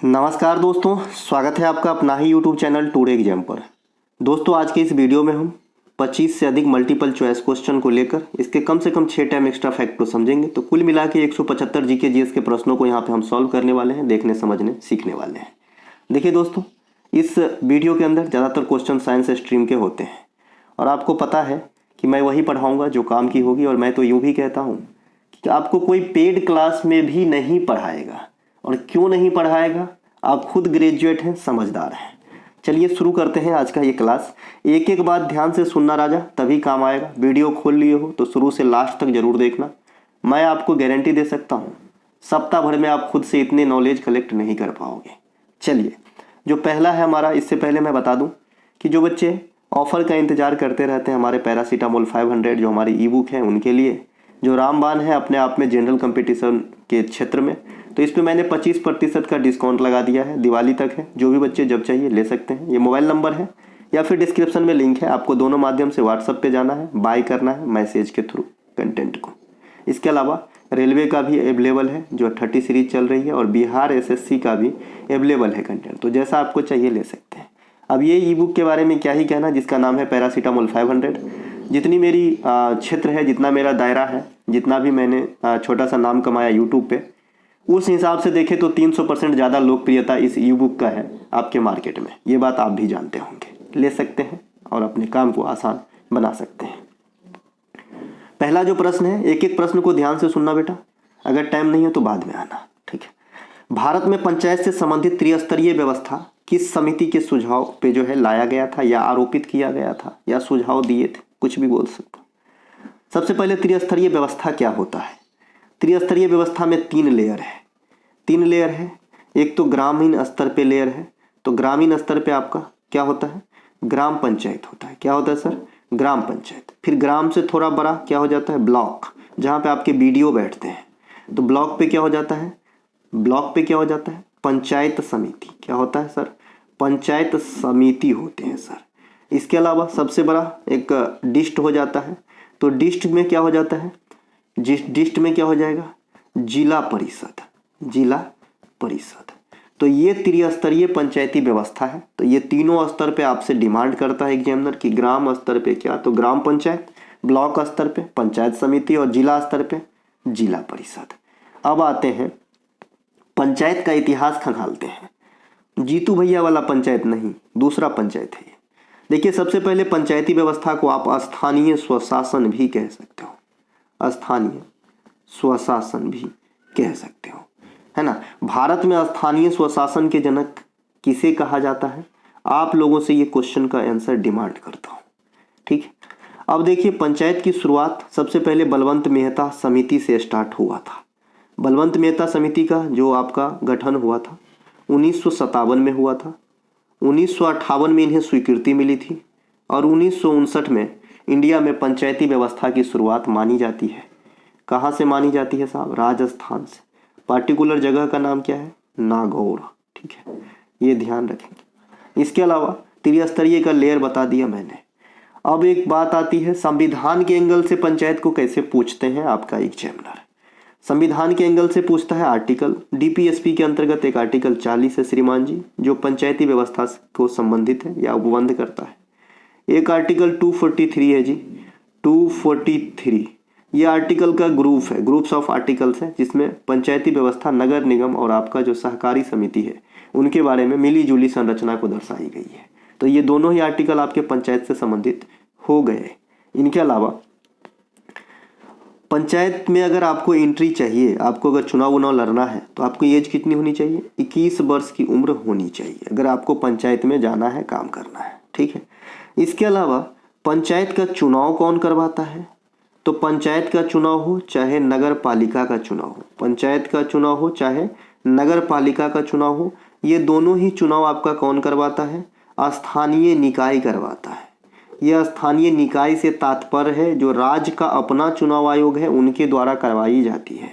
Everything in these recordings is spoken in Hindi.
नमस्कार दोस्तों, स्वागत है आपका अपना ही यूट्यूब चैनल टूडे एग्जाम पर। दोस्तों, आज के इस वीडियो में हम 25 से अधिक मल्टीपल चॉइस क्वेश्चन को लेकर इसके कम से कम 6 टाइम एक्स्ट्रा फैक्ट को समझेंगे। तो कुल मिला के 175 जीके जीएस के प्रश्नों को यहाँ पे हम सॉल्व करने वाले हैं, देखने समझने सीखने वाले हैं। देखिए दोस्तों, इस वीडियो के अंदर ज़्यादातर क्वेश्चन साइंस स्ट्रीम के होते हैं और आपको पता है कि मैं वही पढ़ाऊँगा जो काम की होगी। और मैं तो यूँ भी कहता हूँ कि आपको कोई पेड क्लास में भी नहीं पढ़ाएगा। और क्यों नहीं पढ़ाएगा? आप खुद ग्रेजुएट हैं, समझदार हैं। चलिए शुरू करते हैं आज का ये क्लास। एक एक बात ध्यान से सुनना राजा, तभी काम आएगा। वीडियो खोल लिए हो तो शुरू से लास्ट तक जरूर देखना। मैं आपको गारंटी दे सकता हूँ, सप्ताह भर में आप खुद से इतने नॉलेज कलेक्ट नहीं कर पाओगे। चलिए, जो पहला है हमारा, इससे पहले मैं बता दूं कि जो बच्चे ऑफर का इंतजार करते रहते हैं हमारे पैरासीटामोल 500 जो हमारी ई बुक है उनके लिए, जो रामबाण है अपने आप में जनरल कंपटीशन के क्षेत्र में, तो इस पे मैंने 25% का डिस्काउंट लगा दिया है, दिवाली तक है। जो भी बच्चे जब चाहिए ले सकते हैं। ये मोबाइल नंबर है या फिर डिस्क्रिप्शन में लिंक है, आपको दोनों माध्यम से व्हाट्सएप पे जाना है, बाय करना है मैसेज के थ्रू कंटेंट को। इसके अलावा रेलवे का भी अवेलेबल है जो 30 सीरीज चल रही है, और बिहार एसएससी का भी अवेलेबल है कंटेंट, तो जैसा आपको चाहिए ले सकते हैं। अब ये ई बुक के बारे में क्या ही कहना, जिसका नाम है पैरासीटामोल 500। जितनी मेरी क्षेत्र है, जितना मेरा दायरा है, जितना भी मैंने छोटा सा नाम कमाया यूट्यूब पे, उस हिसाब से देखें तो 300% ज़्यादा लोकप्रियता इस ई बुक का है आपके मार्केट में। ये बात आप भी जानते होंगे। ले सकते हैं और अपने काम को आसान बना सकते हैं। पहला जो प्रश्न है, एक एक प्रश्न को ध्यान से सुनना बेटा, अगर टाइम नहीं है तो बाद में आना, ठीक है। भारत में पंचायत से संबंधित त्रिस्तरीय व्यवस्था किस समिति के सुझाव पे जो है लाया गया था, या आरोपित किया गया था, या सुझाव दिए थे, कुछ भी बोल सकते हो। सबसे पहले त्रिस्तरीय व्यवस्था क्या होता है? त्रिस्तरीय व्यवस्था में 3 लेयर है। 3 लेयर है। एक तो ग्रामीण स्तर पे लेयर है, तो ग्रामीण स्तर पे आपका क्या होता है? ग्राम पंचायत होता है। क्या होता है सर? ग्राम पंचायत। फिर ग्राम से थोड़ा बड़ा क्या हो जाता है? ब्लॉक, जहाँ पे आपके बीडीओ बैठते हैं। तो ब्लॉक पे क्या हो जाता है? ब्लॉक पे क्या हो जाता है? पंचायत समिति। क्या होता है सर? पंचायत समिति होते हैं सर। इसके अलावा सबसे बड़ा एक डिस्ट्रिक्ट हो जाता है, तो डिस्ट्रिक्ट में क्या हो जाता है? डिस्ट्रिक्ट में क्या हो जाएगा? जिला परिषद। जिला परिषद। तो ये त्रिस्तरीय पंचायती व्यवस्था है। तो ये तीनों स्तर पे आपसे डिमांड करता है एग्जामिनर कि ग्राम स्तर पे क्या, तो ग्राम पंचायत, ब्लॉक स्तर पे पंचायत समिति, और जिला स्तर पे जिला परिषद। अब आते हैं पंचायत का इतिहास खंगालते हैं। जीतू भैया वाला पंचायत नहीं, दूसरा पंचायत है ये। देखिए, सबसे पहले पंचायती व्यवस्था को आप स्थानीय स्वशासन भी कह सकते हो। स्थानीय स्वशासन भी कह सकते हो, है ना। भारत में स्थानीय स्वशासन के जनक किसे कहा जाता है? आप लोगों से ये क्वेश्चन का आंसर डिमांड करता हूँ, ठीक है। अब देखिए, पंचायत की शुरुआत सबसे पहले बलवंत मेहता समिति से स्टार्ट हुआ था। बलवंत मेहता समिति का जो आपका गठन हुआ था 1957 में हुआ था। 1958 में इन्हें स्वीकृति मिली थी, और 1959 में इंडिया में पंचायती व्यवस्था की शुरुआत मानी जाती है। कहाँ से मानी जाती है साहब? राजस्थान से। पार्टिकुलर जगह का नाम क्या है? नागौर, ठीक है, ये ध्यान रखेंगे। इसके अलावा त्रिस्तरीय का लेयर बता दिया मैंने। अब एक बात आती है, संविधान के एंगल से पंचायत को कैसे पूछते हैं आपका एग्जामिनर। संविधान के एंगल से पूछता है आर्टिकल, डीपीएसपी के अंतर्गत एक आर्टिकल 40 है श्रीमान जी, जो पंचायती व्यवस्था को संबंधित है या उपबंध करता है। एक आर्टिकल 243 है जी, 243। ये आर्टिकल का ग्रुप है, ग्रुप्स ऑफ आर्टिकल्स है, जिसमें पंचायती व्यवस्था, नगर निगम और आपका जो सहकारी समिति है उनके बारे में मिली जुली संरचना को दर्शाई गई है। तो ये दोनों ही आर्टिकल आपके पंचायत से संबंधित हो गए। इनके अलावा पंचायत में अगर आपको एंट्री चाहिए, आपको अगर चुनाव उनाव लड़ना है, तो आपको एज कितनी होनी चाहिए? 21 वर्ष की उम्र होनी चाहिए, अगर आपको पंचायत में जाना है, काम करना है, ठीक है। इसके अलावा पंचायत का चुनाव कौन करवाता है? तो पंचायत का चुनाव हो चाहे नगर पालिका का चुनाव हो, पंचायत का चुनाव हो चाहे नगर पालिका का चुनाव हो, ये दोनों ही चुनाव आपका कौन करवाता है? स्थानीय निकाय करवाता है। यह स्थानीय निकाय से तात्पर्य है जो राज्य का अपना चुनाव आयोग है उनके द्वारा करवाई जाती है।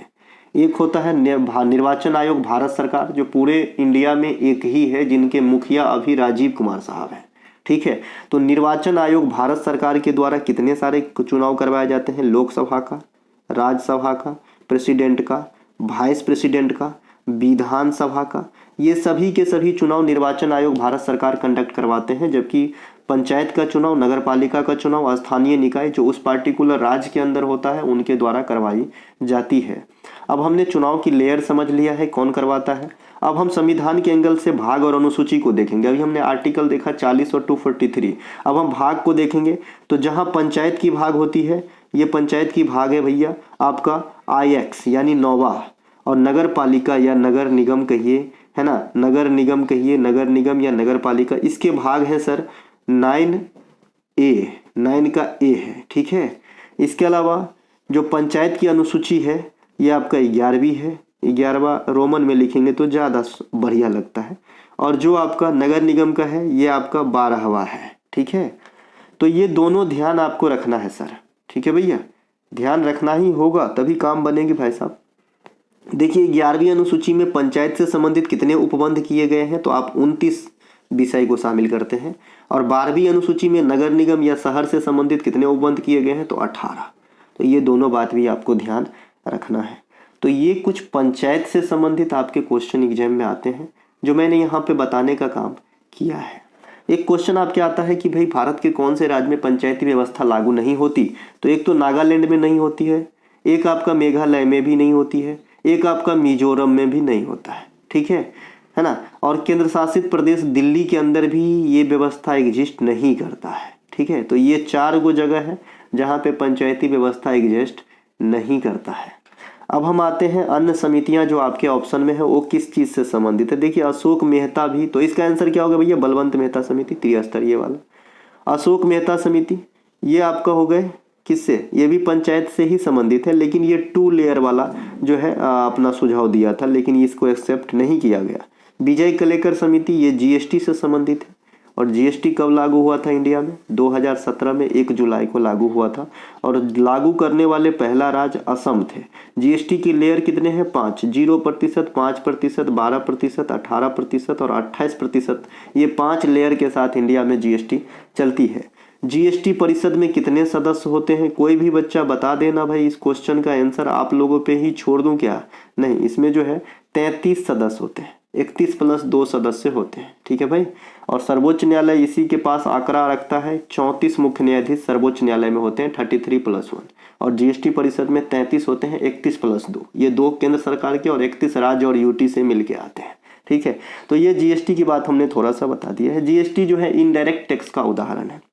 एक होता है निर्वाचन आयोग भारत सरकार, जो पूरे इंडिया में एक ही है, जिनके मुखिया अभी राजीव कुमार साहब हैं, ठीक है। तो निर्वाचन आयोग भारत सरकार के द्वारा कितने सारे चुनाव करवाए जाते हैं? लोकसभा का, राज्यसभा का, प्रेसिडेंट का, वाइस प्रेसिडेंट का, विधानसभा का, ये सभी के सभी चुनाव निर्वाचन आयोग भारत सरकार कंडक्ट करवाते हैं, जबकि पंचायत का चुनाव, नगर पालिका का चुनाव स्थानीय निकाय जो उस पार्टिकुलर राज्य के अंदर होता है उनके द्वारा करवाई जाती है। अब हमने चुनाव की लेयर समझ लिया है कौन करवाता है। अब हम संविधान के एंगल से भाग और अनुसूची को देखेंगे। अभी हमने आर्टिकल देखा 40 और 243। अब हम भाग को देखेंगे तो जहां पंचायत की भाग होती है, ये पंचायत की भाग है भैया आपका IX यानी 9वां, और नगर पालिका या नगर निगम कहिए, है ना, नगर निगम कहिए, नगर निगम या नगर पालिका, इसके भाग है सर 9A, 9 का A है, ठीक है। इसके अलावा जो पंचायत की अनुसूची है ये आपका 11वीं है, 11वां रोमन में लिखेंगे तो ज़्यादा बढ़िया लगता है, और जो आपका नगर निगम का है ये आपका 12वां है, ठीक है। तो ये दोनों ध्यान आपको रखना है सर, ठीक है भैया, ध्यान रखना ही होगा तभी काम बनेंगे भाई साहब। देखिए 11वीं अनुसूची में पंचायत से संबंधित कितने उपबंध किए गए हैं, तो आप 29 विषय को शामिल करते हैं, और 12वीं अनुसूची में नगर निगम या शहर से संबंधित कितने उपबंध किए गए हैं, तो 18। तो ये दोनों बात भी आपको ध्यान रखना है। तो ये कुछ पंचायत से संबंधित आपके क्वेश्चन एग्जाम में आते हैं जो मैंने यहाँ पे बताने का काम किया है। एक क्वेश्चन आपके आता है कि भाई भारत के कौन से राज्य में पंचायती व्यवस्था लागू नहीं होती, तो एक तो नागालैंड में नहीं होती है, एक आपका मेघालय में भी नहीं होती है, एक आपका मिजोरम में भी नहीं होता है, ठीक है ना, और केंद्र शासित प्रदेश दिल्ली के अंदर भी ये व्यवस्था एग्जिस्ट नहीं करता है, ठीक है। तो ये 4 गो जगह है जहाँ पे पंचायती व्यवस्था एग्जिस्ट नहीं करता है। अब हम आते हैं अन्य समितियां जो आपके ऑप्शन में है वो किस चीज़ से संबंधित है। देखिए अशोक मेहता भी, तो इसका आंसर क्या होगा भैया, बलवंत मेहता समिति, त्रिस्तरीय वाला अशोक मेहता समिति, ये आपका हो गए किससे, ये भी पंचायत से ही संबंधित है, लेकिन ये 2 लेयर वाला जो है अपना सुझाव दिया था, लेकिन इसको एक्सेप्ट नहीं किया गया। विजय कलेकर समिति, ये GST से संबंधित है, और GST कब लागू हुआ था इंडिया में, 2017 में 1 जुलाई को लागू हुआ था, और लागू करने वाले पहला राज्य असम थे। GST की लेयर कितने हैं, 5, 0%, 5%, 12%, 18% और 28%, ये 5 लेयर के साथ इंडिया में GST चलती है। GST परिषद में कितने सदस्य होते हैं, कोई भी बच्चा बता देना भाई, इस क्वेश्चन का आंसर आप लोगों पे ही छोड़ दूं क्या, नहीं, इसमें जो है 33 सदस्य होते हैं, 31 + 2 सदस्य होते हैं, ठीक है भाई। और सर्वोच्च न्यायालय इसी के पास आंकड़ा रखता है, 34 मुख्य न्यायाधीश सर्वोच्च न्यायालय में होते हैं, 33 + 1, और GST परिषद में 33 होते हैं, 31 + 2, ये 2 केंद्र सरकार के और 31 राज्य और UT से मिलके आते हैं, ठीक है। तो ये GST की बात हमने थोड़ा सा बता दिया है। GST जो है इनडायरेक्ट टैक्स का उदाहरण है।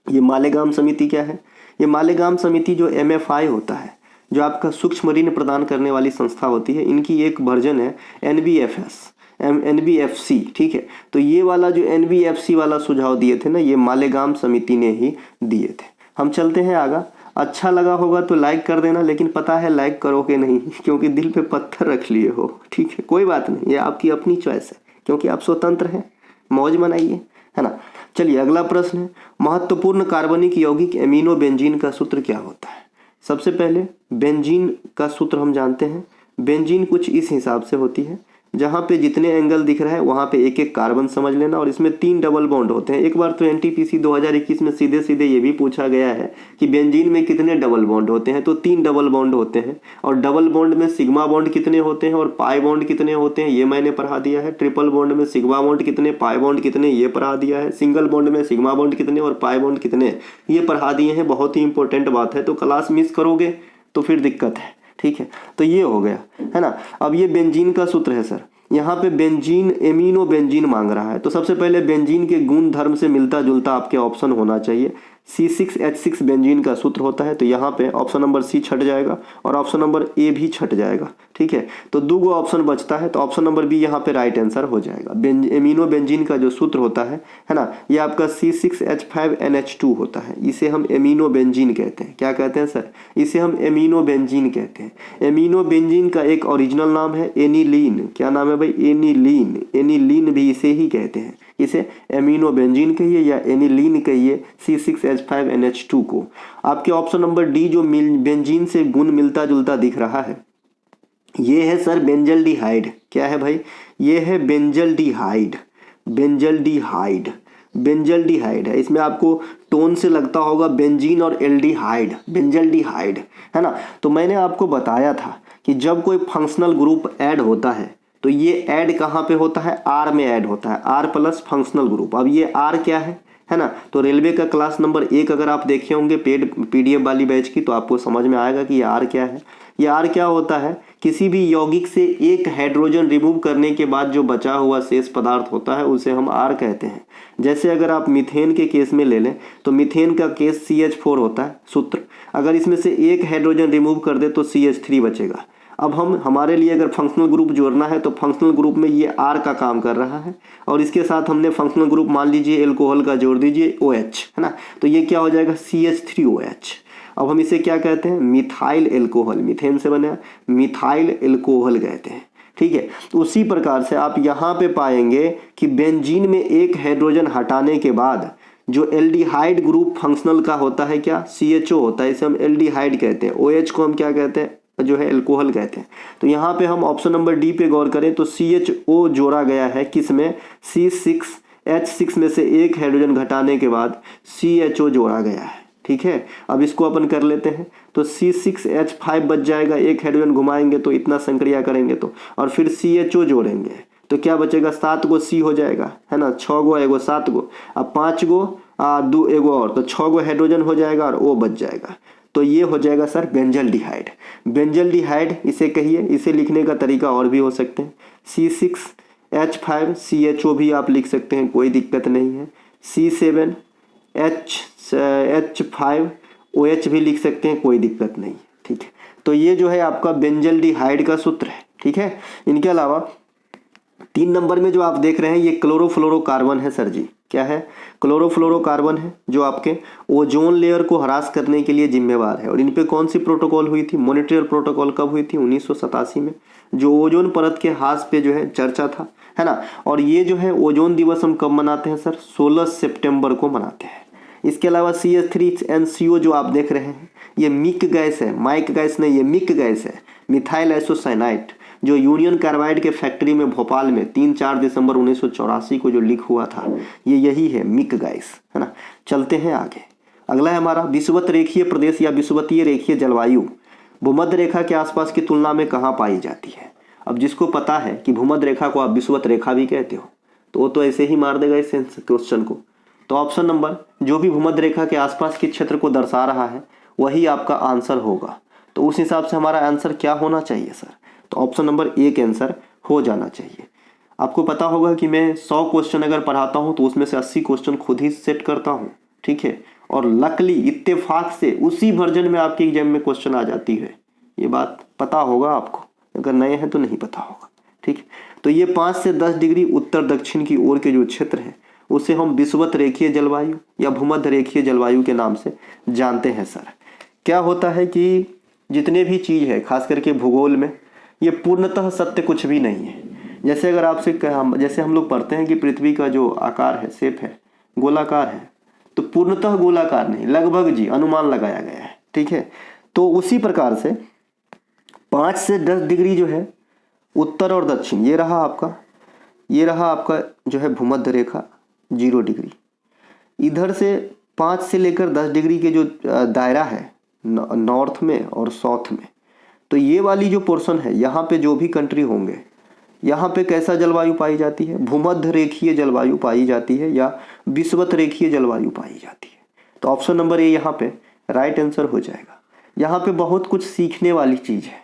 ये मालेगाम समिति क्या है, ये मालेगाम समिति जो MFI होता है, जो आपका सूक्ष्म ऋण प्रदान करने वाली संस्था होती है, इनकी एक वर्जन है NBFC, ठीक है। तो ये वाला जो NBFC वाला सुझाव दिए थे ना, ये मालेगाम समिति ने ही दिए थे। हम चलते हैं आगे। अच्छा लगा होगा तो लाइक कर देना, लेकिन पता है लाइक करोगे नहीं क्योंकि दिल पे पत्थर रख लिए हो, ठीक है, कोई बात नहीं, ये आपकी अपनी चॉइस है, क्योंकि आप स्वतंत्र हैं, मौज मनाइए, है ना। चलिए अगला प्रश्न है, महत्वपूर्ण कार्बनिक यौगिक एमिनो बेंजीन का सूत्र क्या होता है। सबसे पहले बेंजीन का सूत्र हम जानते हैं। बेंजीन कुछ इस हिसाब से होती है, जहाँ पे जितने एंगल दिख रहा है वहाँ पे एक एक कार्बन समझ लेना, और इसमें 3 डबल बॉन्ड होते हैं। एक बार तो NTPC 2021 में सीधे सीधे ये भी पूछा गया है कि बेंजीन में कितने डबल बॉन्ड होते हैं, तो 3 डबल बॉन्ड होते हैं, और डबल बॉन्ड में सिग्मा बॉन्ड कितने होते हैं और पाई बॉन्ड कितने होते हैं ये मैंने पढ़ा दिया है। ट्रिपल बॉन्ड में सिग्मा बॉन्ड कितने, पाई बॉन्ड कितने, ये पढ़ा दिया है। सिंगल बॉन्ड में सिग्मा बॉन्ड कितने और पाई बॉन्ड कितने, ये पढ़ा दिए हैं। बहुत ही इंपॉर्टेंट बात है, तो क्लास मिस करोगे तो फिर दिक्कत है, ठीक है। तो ये हो गया, है ना। अब ये बेंजीन का सूत्र है सर, यहाँ पे बेंजीन एमिनो बेंजीन मांग रहा है, तो सबसे पहले बेंजीन के गुण धर्म से मिलता जुलता आपके ऑप्शन होना चाहिए। C6H6 बेंजीन का सूत्र होता है, तो यहाँ पे ऑप्शन नंबर C छट जाएगा और ऑप्शन नंबर A भी छट जाएगा, ठीक है। तो 2 गो ऑप्शन बचता है, तो ऑप्शन नंबर B यहाँ पे राइट आंसर हो जाएगा। एमिनो बेंजीन का जो सूत्र होता है ना, ये आपका C6H5NH2 होता है, इसे हम एमिनो बेंजीन कहते हैं। क्या कहते हैं सर, इसे हम एमिनो बेंजीन कहते हैं। एमिनो बेंजीन का एक ओरिजिनल नाम है एनिलीन। क्या नाम है भाई, एनिलीन। एनिलीन भी इसे ही कहते हैं, इसे एमिनो बेंजीन कहिए या एनिलीन कहिए C6H5NH2 को। आपके ऑप्शन नंबर D जो बेंजीन से गुण मिलता जुलता दिख रहा है, ये है सर बेंजल्डिहाइड। क्या है भाई, ये है बेंजल्डिहाइड। बेंजल्डिहाइड बेंजल्डिहाइड है, इसमें आपको टोन से लगता होगा बेंजीन और एल्डिहाइड, बेंजल्डिहाइड, है ना। तो मैंने आपको बताया था कि जब कोई फंक्शनल ग्रुप ऐड होता है तो ये ऐड कहाँ पे होता है, आर में ऐड होता है, आर प्लस फंक्शनल ग्रुप। अब ये आर क्या है ना। तो रेलवे का क्लास नंबर 1 अगर आप देखे होंगे पेड PDF वाली बैच की, तो आपको समझ में आएगा कि ये आर क्या है। ये आर क्या होता है, किसी भी यौगिक से एक हाइड्रोजन रिमूव करने के बाद जो बचा हुआ शेष पदार्थ होता है उसे हम आर कहते हैं। जैसे अगर आप मीथेन के केस में ले लें तो मीथेन का केस CH4 होता है सूत्र, अगर इसमें से एक हाइड्रोजन रिमूव कर दे तो CH3 बचेगा। अब हमारे लिए अगर फंक्शनल ग्रुप जोड़ना है तो फंक्शनल ग्रुप में ये आर का काम कर रहा है, और इसके साथ हमने फंक्शनल ग्रुप मान लीजिए एल्कोहल का जोड़ दीजिए OH, है ना। तो ये क्या हो जाएगा, CH3OH। अब हम इसे क्या कहते हैं, मिथाइल एल्कोहल, मीथेन से बना मिथाइल एल्कोहल कहते हैं, ठीक है। उसी प्रकार से आप यहाँ पे पाएंगे कि बेंजीन में एक हाइड्रोजन हटाने के बाद जो एल्डिहाइड ग्रुप फंक्शनल का होता है क्या, CHO होता है, इसे हम एल्डिहाइड कहते हैं। OH को हम क्या कहते हैं, जो है एल्कोहल कहते हैं। तो यहाँ पे हम ऑप्शन नंबर डी पे गौर करें तो CHO जोड़ा गया है किसमें, C6H6 में से एक हाइड्रोजन घटाने के बाद CHO जोड़ा गया है, ठीक है। अब इसको अपन कर लेते हैं तो C6H5 बच जाएगा, एक हाइड्रोजन घुमाएंगे तो इतना संक्रिया करेंगे तो, और फिर CHO जोड़ेंगे तो क्या बचेगा, 7 गो C हो जाएगा, है ना, 6 गो एगो 7 गो, अब 5 गो 2 एगो और, तो 6 गो हाइड्रोजन हो जाएगा और O बच जाएगा। तो ये हो जाएगा सर बेंजल्डिहाइड। बेंजल्डिहाइड इसे कहिए, इसे लिखने का तरीका और भी हो सकते हैं, C6H5 CHO भी आप लिख सकते हैं, कोई दिक्कत नहीं है। C7H5 OH भी लिख सकते हैं, कोई दिक्कत नहीं, ठीक है। तो ये जो है आपका बेंजल्डिहाइड का सूत्र है, ठीक है। इनके अलावा 3 नंबर में जो आप देख रहे हैं ये क्लोरोफ्लोरोकार्बन है सर जी, क्या है, क्लोरोफ्लोरोकार्बन है, जो आपके ओजोन लेयर को हरास करने के लिए जिम्मेवार है। और इन पे कौन सी प्रोटोकॉल हुई थी, मॉनिट्रियल प्रोटोकॉल कब हुई थी, 1987 में, जो ओजोन परत के ह्रास पे जो है चर्चा था, है ना। और ये जो है ओजोन दिवस हम कब मनाते हैं सर, 16 सितंबर को मनाते हैं। इसके अलावा CH3NCO जो आप देख रहे हैं ये मिक गैस है, माइक गैस नहीं, ये मिक गैस है, मिथाइल आइसोसाइनाइड, जो यूनियन कार्बाइड के फैक्ट्री में भोपाल में 3-4 दिसंबर 1984 को जो लीक हुआ था, ये यही है मिक गैस, है ना। चलते हैं आगे। अगला है हमारा विषुवत रेखीय प्रदेश या विषुवतीय रेखीय जलवायु भूमध्य रेखा के आसपास की तुलना में कहाँ पाई जाती है। अब जिसको पता है कि भूमध्य रेखा को आप विषुवत रेखा भी कहते हो तो वो तो ऐसे ही मार देगा इस क्वेश्चन को। तो ऑप्शन नंबर जो भी भूमध्य रेखा के आसपास के क्षेत्र को दर्शा रहा है वही आपका आंसर होगा। तो उस हिसाब से हमारा आंसर क्या होना चाहिए सर, तो ऑप्शन नंबर ए के आंसर हो जाना चाहिए। आपको पता होगा कि मैं 100 क्वेश्चन अगर पढ़ाता हूं तो उसमें से 80 क्वेश्चन खुद ही सेट करता हूं, ठीक है। और लकली इत्तेफाक से उसी वर्जन में आपके एग्जाम में क्वेश्चन आ जाती है, ये बात पता होगा आपको, अगर नए हैं तो नहीं पता होगा, ठीक है। तो ये 5 से 10 डिग्री उत्तर दक्षिण की ओर के जो क्षेत्र है उसे हम विषुवत रेखीय जलवायु या भूमध्य रेखीय जलवायु के नाम से जानते हैं सर। क्या होता है कि जितने भी चीज़ है खास करके भूगोल में ये पूर्णतः सत्य कुछ भी नहीं है। जैसे अगर आपसे जैसे हम लोग पढ़ते हैं कि पृथ्वी का जो आकार है, शेप है, गोलाकार है, तो पूर्णतः गोलाकार नहीं, लगभग जी अनुमान लगाया गया है, ठीक है। तो उसी प्रकार से 5 से 10 डिग्री जो है उत्तर और दक्षिण, ये रहा आपका जो है भूमध्य रेखा 0 डिग्री। इधर से 5 से लेकर 10 डिग्री के जो दायरा है नॉर्थ में और साउथ में, तो ये वाली जो पोर्शन है यहाँ पे जो भी कंट्री होंगे यहाँ पे कैसा जलवायु पाई जाती है, भूमध्य रेखीय जलवायु पाई जाती है या विषुवत रेखीय जलवायु पाई जाती है। तो ऑप्शन नंबर ए यहाँ पे राइट आंसर हो जाएगा। यहाँ पे बहुत कुछ सीखने वाली चीज़ है।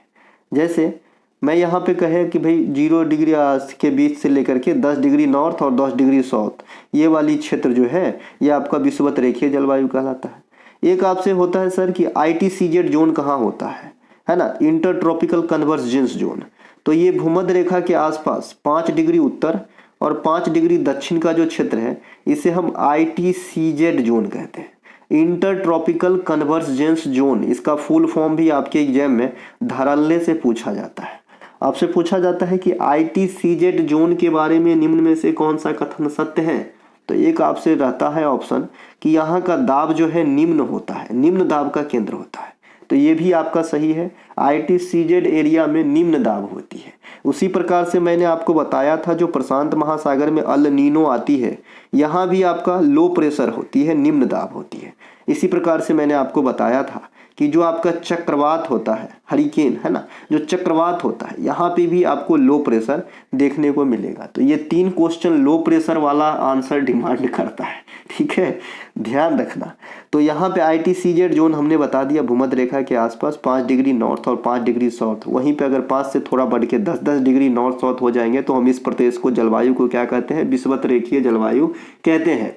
जैसे मैं यहाँ पे कहे कि भाई 0 डिग्री के बीच से लेकर के 10 डिग्री नॉर्थ और 10 डिग्री साउथ, ये वाली क्षेत्र जो है ये आपका विषुवत रेखीय जलवायु कहलाता है। एक आपसे होता है सर कि ITCZ जोन कहाँ होता है ना, इंटर ट्रॉपिकल कन्वर्जेंस जोन। तो ये भूमध्य रेखा के आसपास 5 डिग्री उत्तर और 5 डिग्री दक्षिण का जो क्षेत्र है इसे हम ITCZ जोन कहते हैं, इंटर ट्रॉपिकल कन्वर्जेंस जोन। इसका फुल फॉर्म भी आपके एग्जाम में धड़ल्ले से पूछा जाता है। आपसे पूछा जाता है कि ITCZ जोन के बारे में निम्न में से कौन सा कथन सत्य है। तो एक आपसे रहता है ऑप्शन कि यहाँ का दाब जो है निम्न होता है, निम्न दाब का केंद्र होता है। तो ये भी आपका सही है, ITCZ एरिया में निम्न दाब होती है। उसी प्रकार से मैंने आपको बताया था जो प्रशांत महासागर में अल नीनो आती है यहाँ भी आपका लो प्रेशर होती है, निम्न दाब होती है। इसी प्रकार से मैंने आपको बताया था कि जो आपका चक्रवात होता है, हरिकेन है ना, जो चक्रवात होता है, यहाँ पे भी आपको लो प्रेशर देखने को मिलेगा। तो ये 3 क्वेश्चन लो प्रेशर वाला आंसर डिमांड करता है, ठीक है, ध्यान रखना। तो यहाँ पे ITCZ जोन हमने बता दिया भूमध्य रेखा के आसपास 5 डिग्री नॉर्थ और 5 डिग्री साउथ। वहीं पे अगर 5 से थोड़ा बढ़ के 10-10 डिग्री नॉर्थ साउथ हो जाएंगे तो हम इस प्रदेश को, जलवायु को क्या कहते हैं? विषुवत रेखीय जलवायु कहते हैं।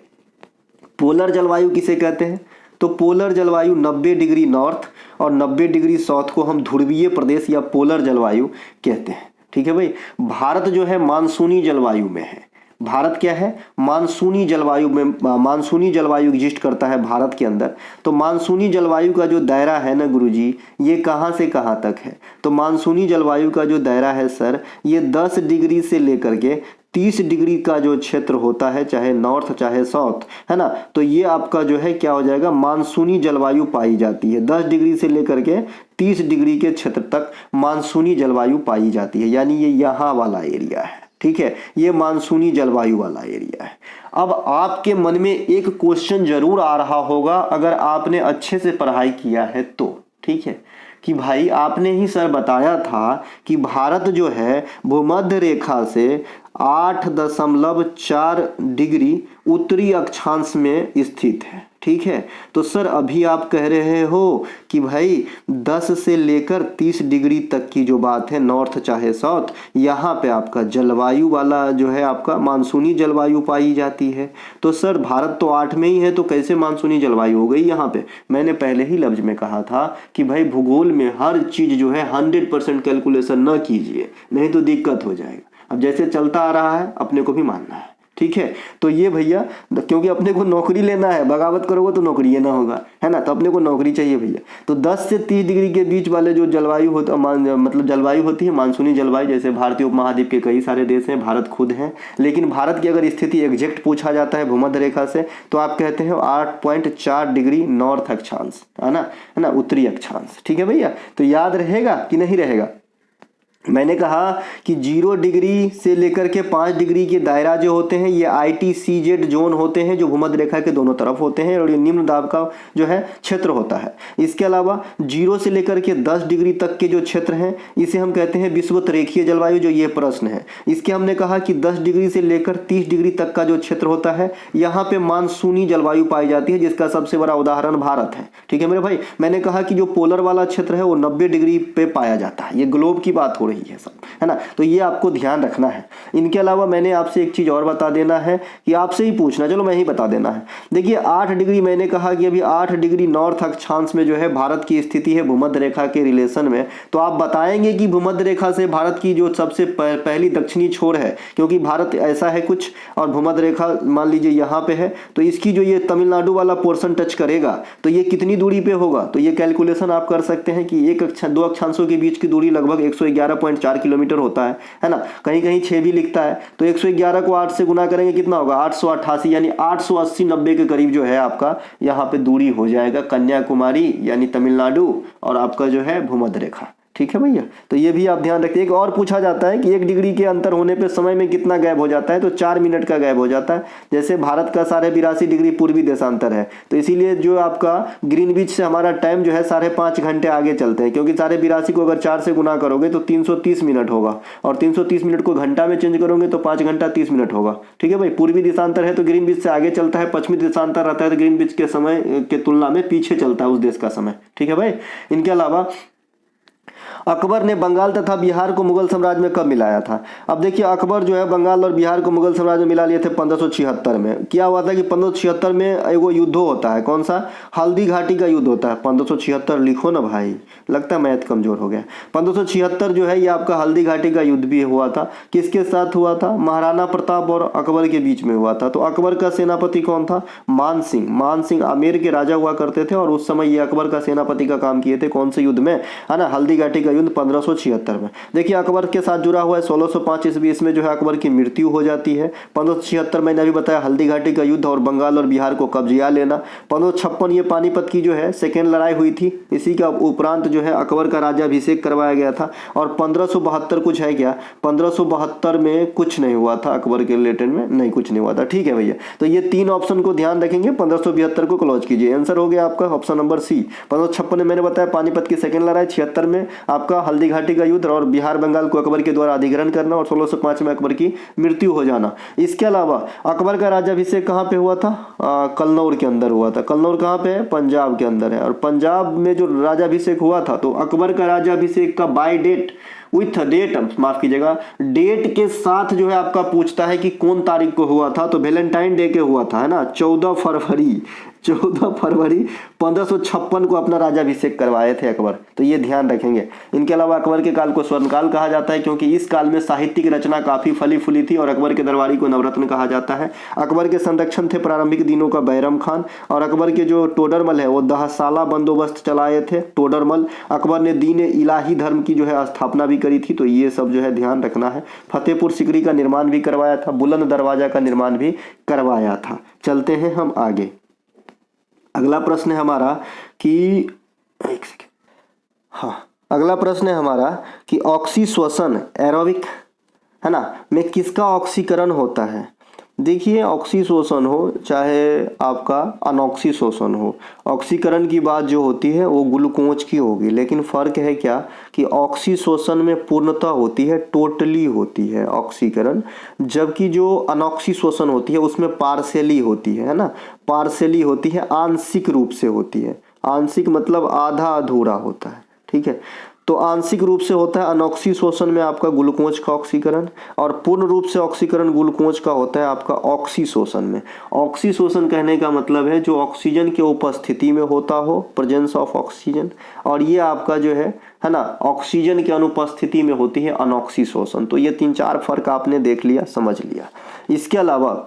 पोलर जलवायु किसे कहते हैं? तो पोलर जलवायु 90 डिग्री नॉर्थ और 90 डिग्री साउथ को हम ध्रुवीय प्रदेश या पोलर जलवायु कहते हैं, ठीक है भाई। भारत जो है मानसूनी जलवायु में है। भारत क्या है? मानसूनी जलवायु में, मानसूनी जलवायु एग्जिस्ट करता है भारत के अंदर। तो मानसूनी जलवायु का जो दायरा है ना गुरुजी, ये कहाँ से कहाँ तक है? तो मानसूनी जलवायु का जो दायरा है सर, ये 10 डिग्री से लेकर के 30 डिग्री का जो क्षेत्र होता है, चाहे नॉर्थ चाहे साउथ, है ना, तो ये आपका जो है क्या हो जाएगा? मानसूनी जलवायु पाई जाती है। 10 डिग्री से लेकर के 30 डिग्री के क्षेत्र तक मानसूनी जलवायु पाई जाती है, यानी ये यहाँ वाला एरिया है, ठीक है, ये मानसूनी जलवायु वाला एरिया है। अब आपके मन में एक क्वेश्चन जरूर आ रहा होगा, अगर आपने अच्छे से पढ़ाई किया है तो, ठीक है, कि भाई आपने ही सर बताया था कि भारत जो है भूमध्य रेखा से 8.4 डिग्री उत्तरी अक्षांश में स्थित है, ठीक है। तो सर अभी आप कह रहे हो कि भाई 10 से लेकर 30 डिग्री तक की जो बात है, नॉर्थ चाहे साउथ, यहाँ पे आपका जलवायु वाला जो है आपका मानसूनी जलवायु पाई जाती है। तो सर भारत तो 8 में ही है, तो कैसे मानसूनी जलवायु हो गई यहाँ पे? मैंने पहले ही लफ्ज में कहा था कि भाई भूगोल में हर चीज जो है 100% कैलकुलेशन न कीजिए, नहीं तो दिक्कत हो जाएगा। अब जैसे चलता आ रहा है अपने को भी मानना है, ठीक है। तो ये भैया, क्योंकि अपने को नौकरी लेना है, बगावत करोगे तो नौकरी ये ना होगा, है ना, तो अपने को नौकरी चाहिए भैया। तो 10 से 30 डिग्री के बीच वाले जो जलवायु होता, मतलब जलवायु होती है मानसूनी जलवायु, जैसे भारतीय उपमहाद्वीप के कई सारे देश हैं, भारत खुद है, लेकिन भारत की अगर स्थिति एग्जैक्ट पूछा जाता है भूमध्य रेखा से, तो आप कहते हैं 8.4 डिग्री नॉर्थ अक्षांश, है ना, उत्तरी अक्षांश, ठीक है भैया। तो याद रहेगा कि नहीं रहेगा? मैंने कहा कि 0 डिग्री से लेकर के 5 डिग्री के दायरा जो होते हैं, ये ITCZ जोन होते हैं, जो भूमध्य रेखा के दोनों तरफ होते हैं, और ये निम्न दाब का जो है क्षेत्र होता है। इसके अलावा 0 से लेकर के 10 डिग्री तक के जो क्षेत्र हैं, इसे हम कहते हैं विषुवत रेखीय जलवायु, जो ये प्रश्न है। इसके हमने कहा कि 10 डिग्री से लेकर 30 डिग्री तक का जो क्षेत्र होता है, यहाँ पे मानसूनी जलवायु पाई जाती है, जिसका सबसे बड़ा उदाहरण भारत है, ठीक है मेरे भाई। मैंने कहा कि जो पोलर वाला क्षेत्र है वो 90 डिग्री पे पाया जाता है, ये ग्लोब की बात हो रही है सब, है ना, तो ये आपको ध्यान रखना है। इनके अलावा मैंने आपसे एक चीज और बता देना है कि आपसे ही पूछना, चलो मैं ही बता देना है। देखिए 8 डिग्री, मैंने कहा कि अभी 8 डिग्री नॉर्थ अक्षांश में जो है भारत की स्थिति है भूमध्य रेखा के रिलेशन में। तो आप बताएंगे कि भूमध्य रेखा से भारत की जो सबसे पहली दक्षिणी छोर है, क्योंकि भारत ऐसा है कुछ, और भूमध्य रेखा मान लीजिए यहाँ पे है, तो इसकी जो ये तमिलनाडु वाला पोर्शन टच करेगा तो ये कितनी दूरी पे होगा? तो ये कैलकुलेशन आप कर सकते हैं कि दो अक्षांशों के बीच की दूरी लगभग 111.4 किलोमीटर होता है ना, कहीं कहीं 6 भी लिखता है। तो 111 को 8 से गुना करेंगे, कितना होगा? 888, यानी 880-90 के करीब जो है आपका यहाँ पे दूरी हो जाएगा, कन्याकुमारी यानी तमिलनाडु और आपका जो है भूमध्य रेखा, ठीक है भैया। तो ये भी आप ध्यान रखिए। एक और पूछा जाता है कि 1 डिग्री के अंतर होने पे समय में कितना गैप हो जाता है? तो 4 मिनट का गैप हो जाता है। जैसे भारत का 82.5 डिग्री पूर्वी देशांतर है, तो इसीलिए जो आपका ग्रीनविच से हमारा टाइम जो है 5.5 घंटे आगे चलते हैं, क्योंकि 82.5 को अगर 4 से गुना करोगे तो 330 मिनट होगा, और 330 मिनट को घंटा में चेंज करोगे तो 5 घंटा 30 मिनट होगा, ठीक है भाई। पूर्वी देशांतर है तो ग्रीनविच से आगे चलता है, पश्चिमी देशांतर रहता है तो ग्रीनविच के समय के तुलना में पीछे चलता है उस देश का समय, ठीक है भाई। इनके अलावा अकबर ने बंगाल तथा बिहार को मुगल साम्राज्य में कब मिलाया था? अब देखिए अकबर जो है बंगाल और बिहार को मुगल साम्राज्य में मिला लिए थे 1576 में। क्या हुआ था कि 1576 में एगो युद्ध होता है, कौन सा? हल्दी घाटी का युद्ध होता है। 1576 लिखो ना भाई, लगता है मैथ कमजोर हो गया। 1576 जो है ये आपका हल्दी घाटी का युद्ध भी हुआ था। किसके साथ हुआ था? महाराणा प्रताप और अकबर के बीच में हुआ था। तो अकबर का सेनापति कौन था? मान सिंह। मान सिंह आमेर के राजा हुआ करते थे, और उस समय ये अकबर का सेनापति का काम किए थे, कौन से युद्ध में? है ना, हल्दी घाटी घाटी का युद्ध 1576 में। देखिए अकबर के साथ जुड़ा हुआ है 1605 ईस्वी, इसमें जो है अकबर की मृत्यु हो जाती है। 1576 मैंने अभी बताया हल्दी घाटी का युद्ध और बंगाल और बिहार को कब्जिया लेना। 1556 ये पानीपत की जो है सेकेंड लड़ाई हुई थी। इसी का उपरांत जो है अकबर का राज्याभिषेक करवाया गया था। और 1572 कुछ है क्या, 1572 में कुछ नहीं हुआ था, अकबर के रिलेटेड में नहीं कुछ नहीं हुआ था। ठीक है भैया, तो ये तीन ऑप्शन को ध्यान रखेंगे, 1572 को क्लोज कीजिए। आंसर हो गया आपका ऑप्शन नंबर सी। 1556 में मैंने बताया पानीपत की सेकेंड लड़ाई, 76 में आपका हल्दी घाटी का युद्ध और बिहार बंगाल को अकबर के द्वारा अधिग्रहण करना, और 1605 में अकबर की मृत्यु हो जाना। इसके अलावा अकबर का राज्याभिषेक कहाँ पे हुआ था, कन्नौर के अंदर हुआ था। कन्नौर कहाँ पे है, पंजाब के अंदर है। और पंजाब में जो राज्याभिषेक हुआ था, तो अकबर का राज्याभिषेक का बाय डेट विथ डेट, माफ कीजिएगा, डेट के साथ जो है आपका पूछता है कि कौन तारीख को हुआ था, तो वैलेंटाइन डे के हुआ था, है ना, 14 फरवरी 1556 को अपना राज्याभिषेक करवाए थे अकबर। तो ये ध्यान रखेंगे। इनके अलावा अकबर के काल को स्वर्णकाल कहा जाता है, क्योंकि इस काल में साहित्यिक रचना काफी फली फूली थी, और अकबर के दरबारी को नवरत्न कहा जाता है। अकबर के संरक्षण थे प्रारंभिक दिनों का बैरम खान, और अकबर के जो टोडरमल है वो 10 साला बंदोबस्त चलाए थे टोडरमल। अकबर ने दीन इलाही धर्म की जो है स्थापना भी करी थी। तो ये सब जो है ध्यान रखना है। फतेहपुर सिकरी का निर्माण भी करवाया था, बुलंद दरवाजा का निर्माण भी करवाया था। चलते हैं हम आगे। अगला प्रश्न है हमारा कि एक सेकेंड, हाँ, अगला प्रश्न है हमारा कि ऑक्सीश्वसन एरोबिक, है ना, में किसका ऑक्सीकरण होता है। देखिए ऑक्सीशोषण हो चाहे आपका अनऑक्सीशोषण हो, ऑक्सीकरण की बात जो होती है वो ग्लूकोज की होगी। लेकिन फ़र्क है क्या कि ऑक्सीशोषण में पूर्णतः होती है, टोटली होती है ऑक्सीकरण, जबकि जो अनऑक्सीशोषण होती है उसमें पार्शियली होती है ना, पार्शियली होती है, आंशिक रूप से होती है। आंशिक मतलब आधा अधूरा होता है। ठीक है, तो आंशिक रूप से होता है अनऑक्सीशोषण में आपका ग्लूकोज का ऑक्सीकरण, और पूर्ण रूप से ऑक्सीकरण ग्लूकोज का होता है आपका ऑक्सीशोषण में। ऑक्सीशोषण कहने का मतलब है जो ऑक्सीजन के उपस्थिति में होता हो, प्रेजेंस ऑफ ऑक्सीजन, और ये आपका जो है ना, ऑक्सीजन के अनुपस्थिति में होती है अनऑक्सीशोषण। तो ये 3-4 फर्क आपने देख लिया, समझ लिया। इसके अलावा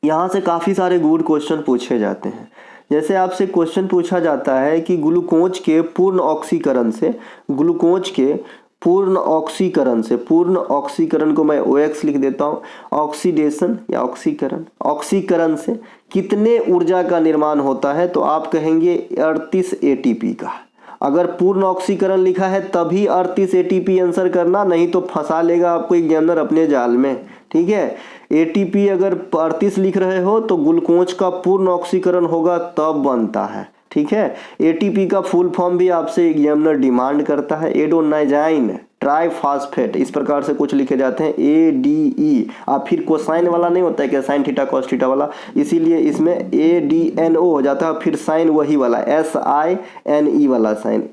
यहाँ से काफ़ी सारे गुड क्वेश्चन पूछे जाते हैं। जैसे आपसे क्वेश्चन पूछा जाता है कि ग्लूकोज के पूर्ण ऑक्सीकरण से, ग्लूकोज के पूर्ण ऑक्सीकरण से, पूर्ण ऑक्सीकरण को मैं OX लिख देता हूँ, ऑक्सीडेशन या ऑक्सीकरण, ऑक्सीकरण से कितने ऊर्जा का निर्माण होता है, तो आप कहेंगे 38 ATP का। अगर पूर्ण ऑक्सीकरण लिखा है तभी 38 ATP आंसर करना, नहीं तो फंसा लेगा आपको एग्जामिनर अपने जाल में। ठीक है, ATP अगर 38 लिख रहे हो तो ग्लूकोज का पूर्ण ऑक्सीकरण होगा तब बनता है। ठीक है, ATP का फुल फॉर्म भी आपसे एग्जामिनर डिमांड करता है, एडोनाइजाइन ट्राइफॉस्फेट, इस प्रकार से कुछ लिखे जाते हैं ADE। आप फिर कोसाइन वाला नहीं होता है क्या, साइन थीटा कॉस थीटा वाला, इसीलिए इसमें ADNO हो जाता है, फिर साइन वही वाला SINE वाला साइन,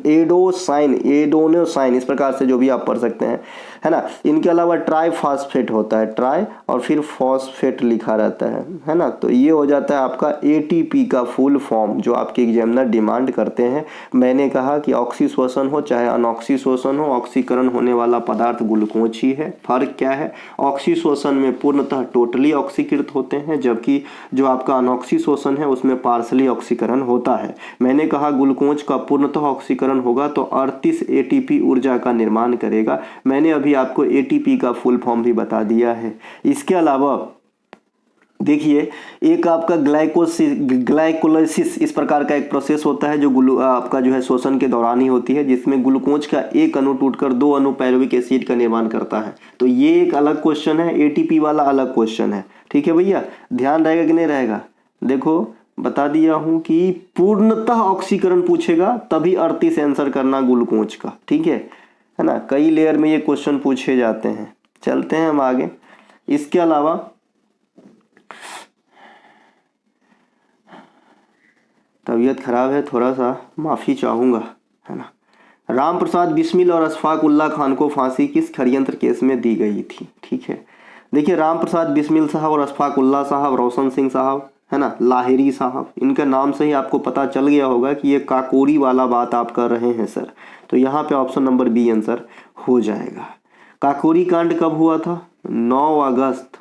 एडोसाइन, एडोनोसाइन, इस प्रकार से जो भी आप पढ़ सकते हैं, है ना। इनके अलावा ट्राइफॉस्फेट होता है, ट्राई और फिर फॉस्फेट लिखा रहता है ना। तो ये हो जाता है आपका ATP का फुल फॉर्म जो आपके एग्जामिनर डिमांड करते हैं। मैंने कहा कि ऑक्सीशोषण हो चाहे अनऑक्सीशोषण हो, ऑक्सीकरण होने वाला पदार्थ ग्लूकोज ही है। फर्क क्या है, ऑक्सीशोषण में पूर्णतः टोटली ऑक्सीकृत होते हैं, जबकि जो आपका अनऑक्सीशोषण है उसमें पार्शली ऑक्सीकरण होता है। मैंने कहा ग्लूकोज का पूर्णतः ऑक्सीकरण होगा तो 38 ATP ऊर्जा का निर्माण करेगा। मैंने अभी आपको ATP का फुल फॉर्म भी बता दिया है। इसके अलावा देखिए एक आपका ग्लाइकोलाइसिस इस प्रकार का एक प्रोसेस होता है जो आपका जो है शोषण के दौरान ही होती है, जिसमें ग्लूकोज का एक अणु टूटकर 2 अणु पायरुविक एसिड का निर्माण करता है। तो ये एक अलग क्वेश्चन है, ATP वाला अलग क्वेश्चन है। ठीक है भैया, ध्यान रहेगा कि नहीं रहेगा। देखो बता दिया हूं कि पूर्णतः ऑक्सीकरण पूछेगा तभी 38 आंसर करना ग्लूकोज का। ठीक है ना, कई लेयर में ये क्वेश्चन पूछे जाते हैं। चलते हैं हम आगे। इसके अलावा तबीयत खराब है, थोड़ा सा माफ़ी चाहूँगा, है ना। राम प्रसाद बिस्मिल और अशफाक उल्ला खान को फांसी किस षड्यंत्र केस में दी गई थी। ठीक है, देखिए राम प्रसाद बिस्मिल साहब और अशफाक उल्ला साहब, रोशन सिंह साहब, है ना, लाहिरी साहब, इनके नाम से ही आपको पता चल गया होगा कि ये काकोरी वाला बात आप कर रहे हैं सर। तो यहाँ पे ऑप्शन नंबर बी आंसर हो जाएगा। काकोरी कांड कब हुआ था, 9 अगस्त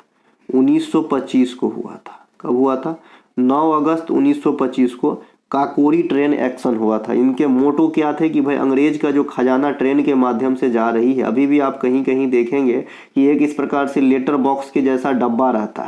1925 को हुआ था। कब हुआ था, 9 अगस्त 1925 को काकोरी ट्रेन एक्शन हुआ था। इनके मोटो क्या थे कि भाई अंग्रेज का जो खजाना ट्रेन के माध्यम से जा रही है। अभी भी आप कहीं कहीं देखेंगे कि एक इस प्रकार से लेटर बॉक्स के जैसा डब्बा रहता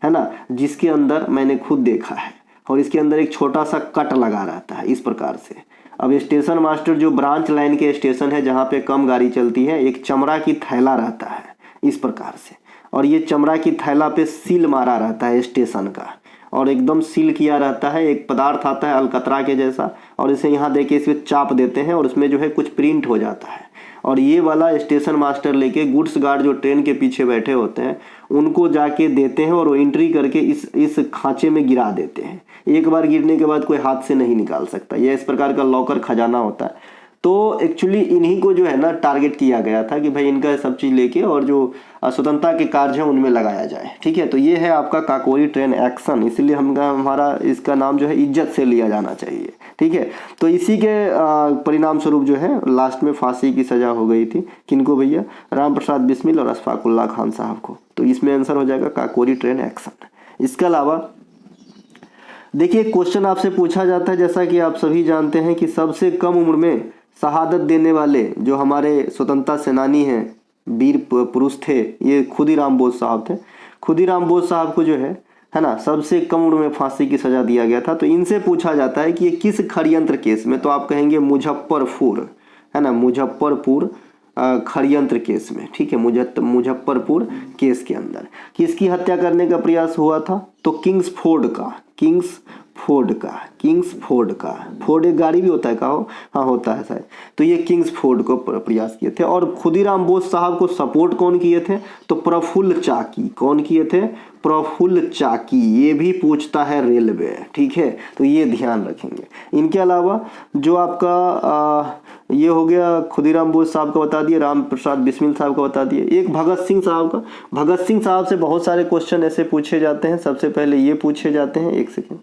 है ना, जिसके अंदर मैंने खुद देखा है, और इसके अंदर एक छोटा सा कट लगा रहता है इस प्रकार से। अब स्टेशन मास्टर जो ब्रांच लाइन के स्टेशन है जहाँ पे कम गाड़ी चलती है, एक चमड़ा की थैला रहता है इस प्रकार से, और ये चमड़ा की थैला पे सील मारा रहता है स्टेशन का, और एकदम सील किया रहता है। एक पदार्थ आता है अलकतरा के जैसा, और इसे यहाँ देखिए इसमें चाप देते हैं और उसमें जो है कुछ प्रिंट हो जाता है, और ये वाला स्टेशन मास्टर लेके गुड्स गार्ड जो ट्रेन के पीछे बैठे होते हैं उनको जाके देते हैं, और वो एंट्री करके इस खांचे में गिरा देते हैं। एक बार गिरने के बाद कोई हाथ से नहीं निकाल सकता। यह इस प्रकार का लॉकर खजाना होता है। तो एक्चुअली इन्हीं को जो है ना टारगेट किया गया था कि भाई इनका सब चीज़ लेके और जो स्वतंत्रता के कार्य हैं उनमें लगाया जाए। ठीक है, तो ये है आपका काकोरी ट्रेन एक्शन, इसलिए हमारा इसका नाम जो है इज्जत से लिया जाना चाहिए। ठीक है, तो इसी के परिणाम स्वरूप जो है लास्ट में फांसी की सजा हो गई थी। किनको भैया? राम प्रसाद बिस्मिल और अशफाकुल्ला खान साहब को। तो इसमें आंसर हो जाएगा काकोरी ट्रेन एक्शन। इसके अलावा देखिए क्वेश्चन आपसे पूछा जाता है, जैसा कि आप सभी जानते हैं कि सबसे कम उम्र में शहादत देने वाले जो हमारे स्वतंत्रता सेनानी हैं, वीर पुरुष थे, ये खुदीराम बोस साहब थे। खुदीराम बोस साहब को जो है ना सबसे कम उम्र में फांसी की सजा दिया गया था। तो इनसे पूछा जाता है कि ये किस षड्यंत्र केस में, तो आप कहेंगे मुजफ्फरपुर, है ना, मुजफ्फरपुर षड्यंत्र केस में। ठीक है, मुजफ्फरपुर केस के अंदर किसकी हत्या करने का प्रयास हुआ था? तो किंग्सफोर्ड का। फोर्ड एक गाड़ी भी होता है का हो? हाँ होता है शायद। तो ये किंग्सफोर्ड को प्रयास किए थे। और खुदीराम बोस साहब को सपोर्ट कौन किए थे? तो प्रफुल्ल चाकी। कौन किए थे? प्रफुल्ल चाकी। ये भी पूछता है रेलवे। ठीक है, तो ये ध्यान रखेंगे। इनके अलावा जो आपका ये हो गया खुदीराम बोस साहब का बता दिए, राम प्रसाद बिस्मिल साहब का बता दिए। एक भगत सिंह साहब का। भगत सिंह साहब से बहुत सारे क्वेश्चन ऐसे पूछे जाते हैं। सबसे पहले ये पूछे जाते हैं, एक सेकेंड,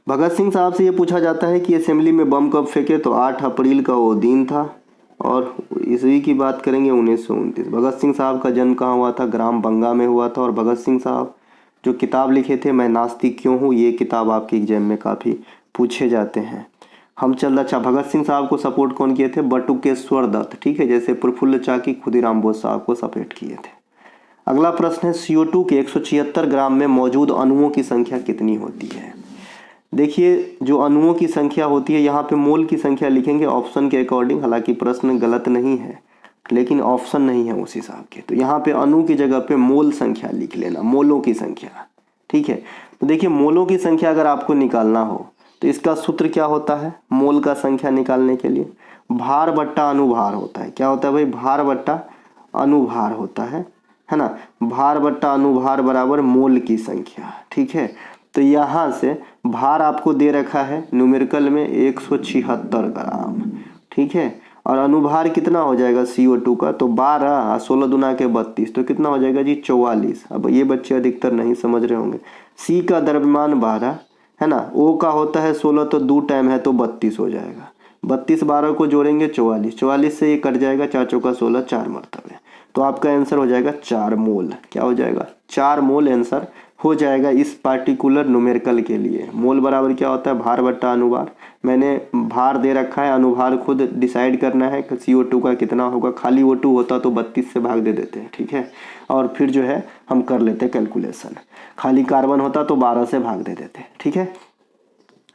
भगत सिंह साहब से ये पूछा जाता है कि असेंबली में बम कब फेंके? तो 8 अप्रैल का वो दिन था, और ईस्वी की बात करेंगे 1929। भगत सिंह साहब का जन्म कहाँ हुआ था? ग्राम बंगा में हुआ था। और भगत सिंह साहब जो किताब लिखे थे मैं नास्तिक क्यों हूँ, ये किताब आपके एग्जाम में काफ़ी पूछे जाते हैं। अच्छा, भगत सिंह साहब को सपोर्ट कौन किए थे? बटुकेश्वर दत्त। ठीक है, जैसे प्रफुल्ल चाकी खुदीराम बोस साहब को सपोर्ट किए थे। अगला प्रश्न है CO2 के 176 ग्राम में मौजूद अणुओं की संख्या कितनी होती है? देखिए जो अणुओं की संख्या होती है, यहाँ पे मोल की संख्या लिखेंगे ऑप्शन के अकॉर्डिंग। हालांकि प्रश्न गलत नहीं है, लेकिन ऑप्शन नहीं है उस हिसाब के, तो यहाँ पे अणु की जगह पे मोल संख्या लिख लेना, मोलों की संख्या। ठीक है, तो देखिए मोलों की संख्या अगर आपको निकालना हो तो इसका सूत्र क्या होता है? मोल का संख्या निकालने के लिए भार बट्टा अनुभार होता है। क्या होता है भाई? भार बट्टा अनुभार होता है ना। भार बट्टा अनुभार बराबर मोल की संख्या। ठीक है, तो यहाँ से भार आपको दे रखा है न्यूमेरिकल में 176 ग्राम। ठीक है, और अनुभार कितना हो जाएगा CO2 का? तो 12 16 दूना के 32, तो कितना हो जाएगा जी? 44। अब ये बच्चे अधिकतर नहीं समझ रहे होंगे। C का द्रव्यमान 12 है ना, O का होता है 16, तो 2 टाइम है तो 32 हो जाएगा। 32 12 को जोड़ेंगे 44, 44 से ये कट जाएगा, 4 चौका 16, 4 मरतबे, तो आपका आंसर हो जाएगा 4 मोल। क्या हो जाएगा? 4 मोल आंसर हो जाएगा इस पार्टिकुलर न्यूमेरिकल के लिए। मोल बराबर क्या होता है? भार बट्टा अनुभार। मैंने भार दे रखा है, अनुभार खुद डिसाइड करना है कि CO2 का कितना होगा। खाली O2 होता तो 32 से भाग दे देते हैं। ठीक है, और फिर जो है हम कर लेते हैं कैलकुलेशन। खाली कार्बन होता तो 12 से भाग दे देते हैं। ठीक है,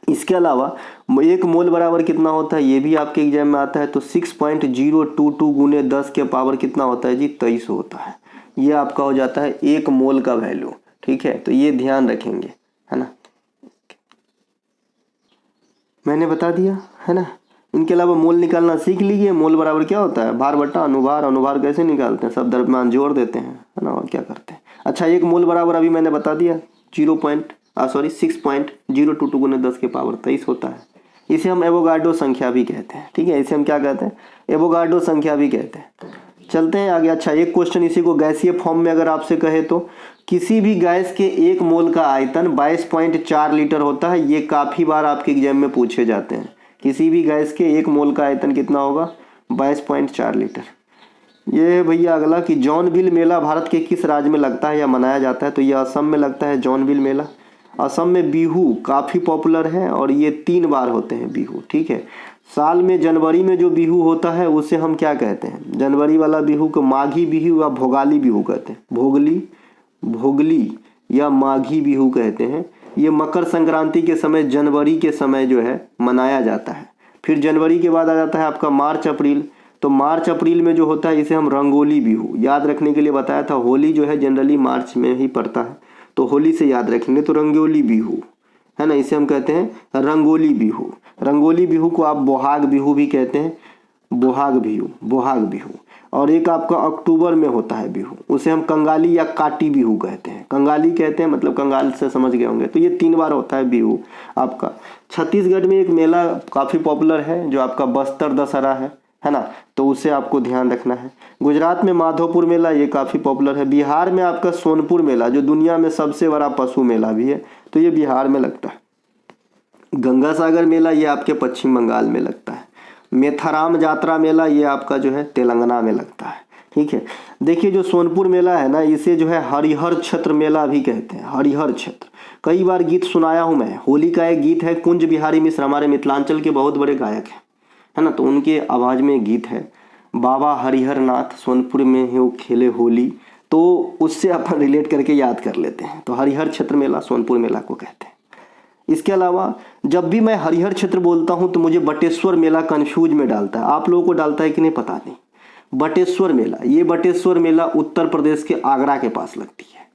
इसके अलावा 1 मोल बराबर कितना होता है, ये भी आपके एग्जाम में आता है। तो 6.022 गुने 10 के पावर कितना होता है जी? 23 होता है। ये आपका हो जाता है 1 मोल का वैल्यू। ठीक है, तो ये ध्यान रखेंगे, है ना, मैंने बता दिया है ना। इनके अलावा मोल निकालना सीख लीजिए। मोल बराबर क्या होता है? भार बट्टा अनुभार। अनुभार कैसे निकालते हैं? सब द्रव्यमान जोड़ देते हैं, है ना, और क्या करते हैं। अच्छा, 1 मोल बराबर अभी मैंने बता दिया 6.022 गुने 10 के पावर 23 होता है। इसे हम एवोगाड्रो संख्या भी कहते हैं। ठीक है, इसे हम क्या कहते हैं? एवोगाड्रो संख्या भी कहते हैं। चलते हैं आगे। अच्छा, एक क्वेश्चन इसी को गैसीय फॉर्म में अगर आपसे कहे तो किसी भी गैस के 1 मोल का आयतन 22.4 लीटर होता है। ये काफ़ी बार आपके एग्जाम में पूछे जाते हैं। किसी भी गैस के 1 मोल का आयतन कितना होगा? 22.4 लीटर। ये है भैया अगला कि जॉनविल मेला भारत के किस राज्य में लगता है या मनाया जाता है? तो ये असम में लगता है जॉनविल मेला। असम में बिहू काफ़ी पॉपुलर है और ये 3 बार होते हैं बिहू, ठीक है। साल में जनवरी में जो बिहू होता है उसे हम क्या कहते हैं, जनवरी वाला बिहू को माघी बिहू या भोगाली बिहू कहते हैं, भोगली या माघी बिहू कहते हैं। ये मकर संक्रांति के समय, जनवरी के समय जो है मनाया जाता है। फिर जनवरी के बाद आ जाता है आपका मार्च अप्रैल। तो मार्च अप्रैल में जो होता है इसे हम रंगोली बिहू, याद रखने के लिए बताया था, होली जो है जनरली मार्च में ही पड़ता है, तो होली से याद रखेंगे तो रंगोली बिहू है ना, इसे हम कहते हैं रंगोली बिहू। रंगोली बिहू को आप बोहाग बिहू भी कहते हैं, बोहाग बिहू। और एक आपका अक्टूबर में होता है बिहू, उसे हम कंगाली या काटी बिहू कहते हैं। कंगाली कहते हैं मतलब कंगाल से समझ गए होंगे। तो ये 3 बार होता है बिहू आपका। छत्तीसगढ़ में एक मेला काफ़ी पॉपुलर है जो आपका बस्तर दशहरा है ना, तो उसे आपको ध्यान रखना है। गुजरात में माधोपुर मेला, ये काफ़ी पॉपुलर है। बिहार में आपका सोनपुर मेला जो दुनिया में सबसे बड़ा पशु मेला भी है, तो ये बिहार में लगता है। गंगा सागर मेला ये आपके पश्चिम बंगाल में लगता है। मेथाराम जात्रा मेला ये आपका जो है तेलंगाना में लगता है, ठीक है। देखिए जो सोनपुर मेला है ना, इसे जो है हरिहर क्षेत्र मेला भी कहते हैं, हरिहर क्षेत्र। कई बार गीत सुनाया हूँ मैं, होली का एक गीत है, कुंज बिहारी मिश्र हमारे मिथिलांचल के बहुत बड़े गायक हैं, है ना, तो उनके आवाज़ में एक गीत है, बाबा हरिहर नाथ सोनपुर में है वो खेले होली, तो उससे अपन रिलेट करके याद कर लेते हैं। तो हरिहर क्षेत्र मेला सोनपुर मेला को कहते हैं। इसके अलावा जब भी मैं हरिहर क्षेत्र बोलता हूं तो मुझे बटेश्वर मेला कंफ्यूज में डालता है, आप लोगों को डालता है कि नहीं पता नहीं। बटेश्वर मेला, ये बटेश्वर मेला उत्तर प्रदेश के आगरा के पास लगती है।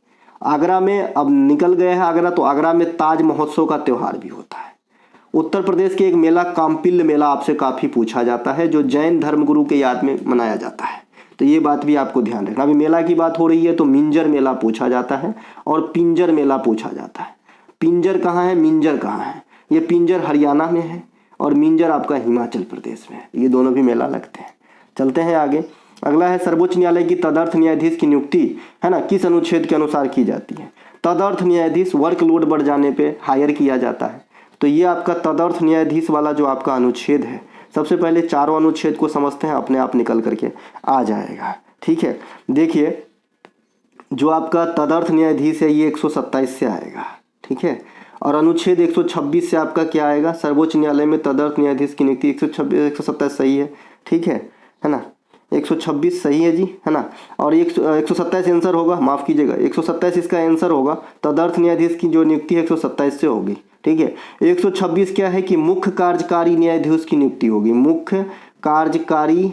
आगरा में अब निकल गए हैं आगरा, तो आगरा में ताज महोत्सव का त्यौहार भी होता है। उत्तर प्रदेश के एक मेला काम्पिल्य मेला आपसे काफ़ी पूछा जाता है, जो जैन धर्मगुरु के याद में मनाया जाता है, तो ये बात भी आपको ध्यान रखना। अभी मेला की बात हो रही है तो मिंजर मेला पूछा जाता है और पिंजर मेला पूछा जाता है। पिंजर कहाँ है, मिंजर कहाँ है? ये पिंजर हरियाणा में है और मिंजर आपका हिमाचल प्रदेश में है। ये दोनों भी मेला लगते हैं। चलते हैं आगे। अगला है सर्वोच्च न्यायालय की तदर्थ न्यायाधीश की नियुक्ति, है ना, किस अनुच्छेद के अनुसार की जाती है? तदर्थ न्यायाधीश वर्कलोड बढ़ जाने पे हायर किया जाता है। तो ये आपका तदर्थ न्यायाधीश वाला जो आपका अनुच्छेद है, सबसे पहले चारों अनुच्छेद को समझते हैं, अपने आप निकल करके आ जाएगा, ठीक है। देखिए जो आपका तदर्थ न्यायाधीश है ये 127 से आएगा, ठीक है, और अनुच्छेद 126 से आपका क्या आएगा, सर्वोच्च न्यायालय में तदर्थ न्यायाधीश की नियुक्ति। 127 सही है, ठीक है ना, 126 सही है जी, है ना। और 127 आंसर होगा, माफ़ कीजिएगा, 127 इसका आंसर होगा। तदर्थ न्यायाधीश की जो नियुक्ति है 127 से होगी, ठीक है। 126 क्या है कि मुख्य कार्यकारी न्यायाधीश की नियुक्ति होगी। मुख्य कार्यकारी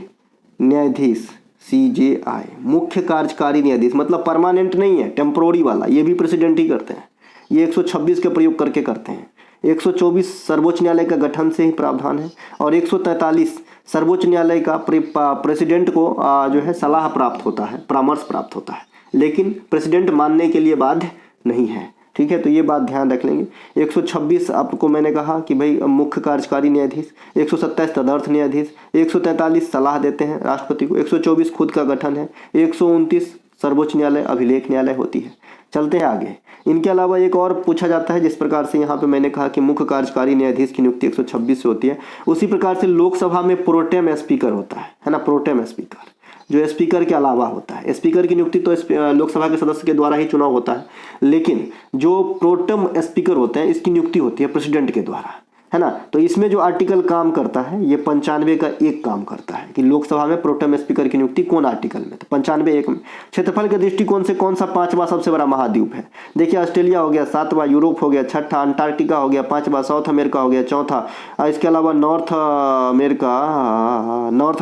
न्यायाधीश CJI, मुख्य कार्यकारी न्यायाधीश मतलब परमानेंट नहीं है, टेम्पोररी वाला, ये भी प्रेसिडेंट ही करते हैं। ये 126 का प्रयोग करके करते हैं। 124 सर्वोच्च न्यायालय का गठन से ही प्रावधान है और 143 सर्वोच्च न्यायालय का प्रेसिडेंट को जो है सलाह प्राप्त होता है, परामर्श प्राप्त होता है, लेकिन प्रेसिडेंट मानने के लिए बाध्य नहीं है, ठीक है। तो ये बात ध्यान रख लेंगे। 126 आपको मैंने कहा कि भाई मुख्य कार्यकारी न्यायाधीश, 127 तदर्थ न्यायाधीश, 143 सलाह देते हैं राष्ट्रपति को, 124 खुद का गठन है, 129 सर्वोच्च न्यायालय अभिलेख न्यायालय होती है। चलते हैं आगे। इनके अलावा एक और पूछा जाता है, जिस प्रकार से यहाँ पे मैंने कहा कि मुख्य कार्यकारी न्यायाधीश की नियुक्ति 126 से होती है, उसी प्रकार से लोकसभा में प्रोटेम स्पीकर होता है ना, प्रोटेम स्पीकर जो स्पीकर के अलावा होता है। स्पीकर की नियुक्ति तो लोकसभा के सदस्य के द्वारा ही चुनाव होता है, लेकिन जो प्रोटेम स्पीकर होते हैं इसकी नियुक्ति होती है प्रेसिडेंट के द्वारा, है ना। तो इसमें जो आर्टिकल काम करता है ये 95 का 1 काम करता है कि लोकसभा में प्रोटेम स्पीकर की नियुक्ति कौन आर्टिकल में, तो 95 1 में। क्षेत्रफल के दृष्टिकोण से कौन सा 5वां सबसे बड़ा महाद्वीप है? देखिए ऑस्ट्रेलिया हो गया, 7वां यूरोप हो गया, 6ठा अंटार्कटिका हो गया, 5वां साउथ अमेरिका हो गया, 4था इसके अलावा नॉर्थ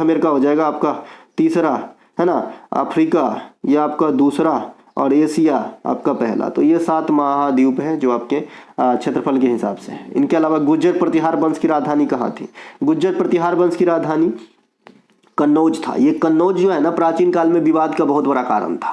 अमेरिका हो जाएगा आपका 3रा, है ना, अफ्रीका ये आपका 2रा और एशिया आपका पहला। तो ये 7 महाद्वीप हैं जो आपके क्षेत्रफल के हिसाब से हैं। इनके अलावा गुर्जर प्रतिहार वंश की राजधानी कहाँ थी? गुर्जर प्रतिहार वंश की राजधानी कन्नौज था। ये कन्नौज जो है ना प्राचीन काल में विवाद का बहुत बड़ा कारण था,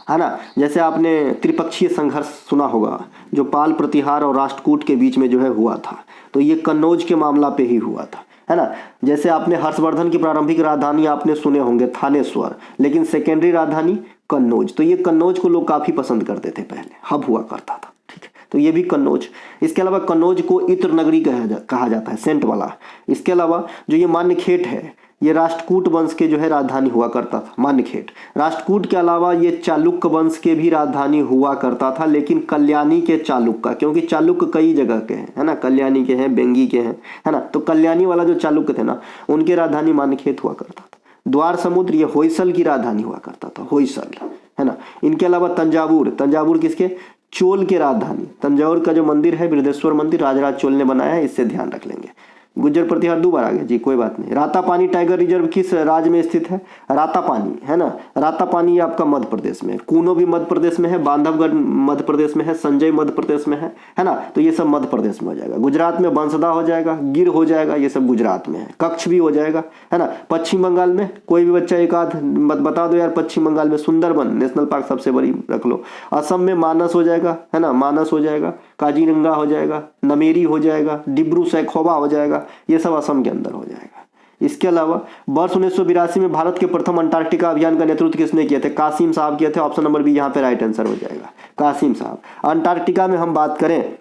है ना। जैसे आपने त्रिपक्षीय संघर्ष सुना होगा जो पाल प्रतिहार और राष्ट्रकूट के बीच में जो है हुआ था, तो ये कन्नौज के मामला पे ही हुआ था, है ना। जैसे आपने हर्षवर्धन की प्रारंभिक राजधानी आपने सुने होंगे थानेश्वर, लेकिन सेकेंडरी राजधानी कन्नौज। तो ये कन्नौज को लोग काफ़ी पसंद करते थे, पहले हब हुआ करता था, ठीक है। तो ये भी कन्नौज। इसके अलावा कन्नौज को इत्र नगरी कहा जाता है, सेंट वाला। इसके अलावा जो ये मान्यखेट है ये राष्ट्रकूट वंश के जो है राजधानी हुआ करता था मान्यखेट। राष्ट्रकूट के अलावा ये चालुक्य वंश के भी राजधानी हुआ करता था, लेकिन कल्याणी के चालुक्य, क्योंकि चालुक्य कई जगह के हैं, है ना, कल्याणी के हैं, बेंगी के हैं, है ना, तो कल्याणी वाला जो चालुक्य थे ना, उनके राजधानी मान्यखेत हुआ करता था। द्वार समुद्र ये होयसल की राजधानी हुआ करता था, होयसल, है ना। इनके अलावा तंजावुर, तंजावुर किसके, चोल के राजधानी। तंजावुर का जो मंदिर है बृहदेश्वर मंदिर, राजराज चोल ने बनाया है, इससे ध्यान रख लेंगे। गुज्जर प्रतिहार 2 बार आ गया जी, कोई बात नहीं। रातापानी टाइगर रिजर्व किस राज्य में स्थित है, रातापानी, है ना। रातापानी आपका मध्य प्रदेश में, कूनो भी मध्य प्रदेश में है, बांधवगढ़ मध्य प्रदेश में है, संजय मध्य प्रदेश में है ना, तो ये सब मध्य प्रदेश में हो जाएगा। गुजरात में बंसदा हो जाएगा, गिर हो जाएगा, ये सब गुजरात में है। कच्छ भी हो जाएगा, है ना। पश्चिम बंगाल में कोई भी बच्चा एक आध बता दो यार, पश्चिम बंगाल में सुंदरबन नेशनल पार्क सबसे बड़ी रख लो। असम में मानस हो जाएगा, है ना, मानस हो जाएगा। काजीरंगा हो जाएगा, नमेरी हो जाएगा, डिब्रू सैखोवा हो जाएगा, ये सब असम के अंदर हो जाएगा। इसके अलावा वर्ष 1982 में भारत के प्रथम अंटार्कटिका अभियान का नेतृत्व किसने किया था, कासिम साहब किए थे। ऑप्शन नंबर बी यहाँ पे राइट आंसर हो जाएगा, कासिम साहब। अंटार्कटिका में हम बात करें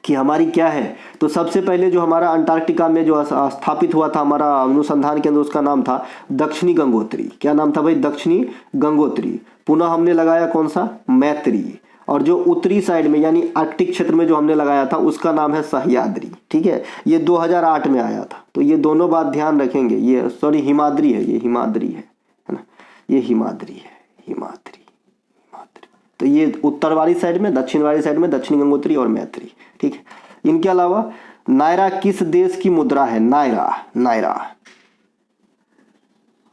कि हमारी क्या है, तो सबसे पहले जो हमारा अंटार्कटिका में जो स्थापित हुआ था हमारा अनुसंधान केंद्र, उसका नाम था दक्षिणी गंगोत्री। क्या नाम था भाई, दक्षिणी गंगोत्री। पुनः हमने लगाया कौन सा, मैत्री। और जो उत्तरी साइड में यानी आर्कटिक क्षेत्र में जो हमने लगाया था उसका नाम है सह्याद्री, ठीक है। ये 2008 में आया था, तो ये दोनों बात ध्यान रखेंगे। ये सॉरी हिमाद्री है, ये हिमाद्री है ना, ये हिमाद्री है, हिमाद्री, हिमाद्री। तो ये उत्तर वाली साइड में, दक्षिण वाली साइड में दक्षिणी गंगोत्री और मैत्री, ठीक है। इनके अलावा नायरा किस देश की मुद्रा है, नायरा, नायरा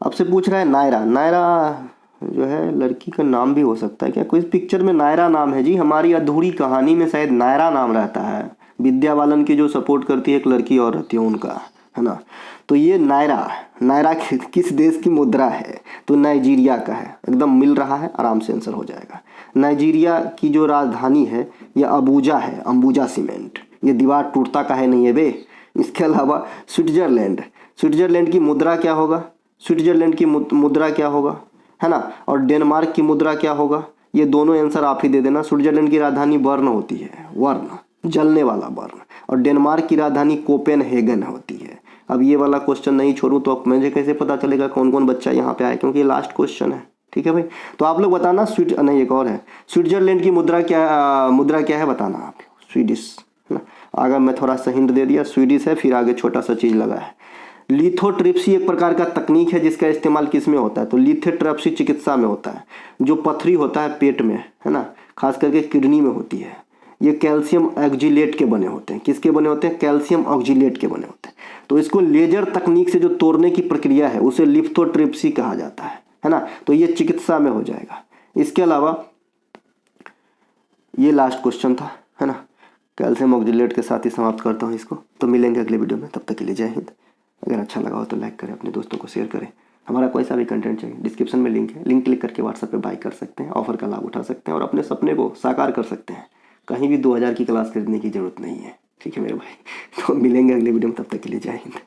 आपसे पूछ रहा है। नायरा, नायरा जो है लड़की का नाम भी हो सकता है क्या, कोई पिक्चर में नायरा नाम है जी, हमारी अधूरी कहानी में शायद नायरा नाम रहता है। विद्या बालन की जो सपोर्ट करती है एक लड़की और रहती है उनका, है ना। तो ये नायरा, नायरा किस देश की मुद्रा है, तो नाइजीरिया का है। एकदम मिल रहा है, आराम से आंसर हो जाएगा। नाइजीरिया की जो राजधानी है ये अबूजा है, अंबुजा सीमेंट। ये दीवार टूटता का है नहीं है बे। इसके अलावा स्विट्जरलैंड, स्विट्जरलैंड की मुद्रा क्या होगा, स्विट्जरलैंड की मुद्रा क्या होगा, है ना। और डेनमार्क की मुद्रा क्या होगा, ये दोनों आंसर आप ही दे देना। स्विट्जरलैंड की राजधानी बर्न होती है, वर्ण, जलने वाला बर्न। और डेनमार्क की राजधानी कोपेनहेगन होती है। अब ये वाला क्वेश्चन नहीं छोड़ूं तो मुझे कैसे पता चलेगा कौन कौन बच्चा यहाँ पे आया, क्योंकि ये लास्ट क्वेश्चन है, ठीक है भाई। तो आप लोग बताना, नहीं एक और है, स्विट्जरलैंड की मुद्रा क्या है बताना आप, स्वीडिश, है ना। अगर मैं थोड़ा सा हिंट दे दिया, स्वीडिश है, फिर आगे छोटा सा चीज लगा है। लिथोट्रिप्सी एक प्रकार का तकनीक है जिसका इस्तेमाल किस में होता है, तो लिथोट्रिप्सी चिकित्सा में होता है। जो पथरी होता है पेट में, है ना, खास करके किडनी में होती है, ये कैल्शियम ऑक्जिलेट के बने होते हैं। किसके बने होते हैं, कैल्शियम ऑक्जिलेट के बने होते हैं। तो इसको लेजर तकनीक से जो तोड़ने की प्रक्रिया है उसे लिथोट्रिप्सी कहा जाता है ना। तो ये चिकित्सा में हो जाएगा। इसके अलावा ये लास्ट क्वेश्चन था, है ना। कैल्शियम ऑक्जिलेट के साथ ही समाप्त करता हूँ इसको। तो मिलेंगे अगले वीडियो में, तब तक के लिए जय हिंद। अगर अच्छा लगा हो तो लाइक करें, अपने दोस्तों को शेयर करें। हमारा कोई सा भी कंटेंट चाहिए डिस्क्रिप्शन में लिंक है, लिंक क्लिक करके व्हाट्सएप पे बाय कर सकते हैं, ऑफर का लाभ उठा सकते हैं और अपने सपने को साकार कर सकते हैं। कहीं भी 2000 की क्लास खरीदने की जरूरत नहीं है, ठीक है मेरे भाई। तो मिलेंगे अगले वीडियो में, तब तक के लिए जय हिंद।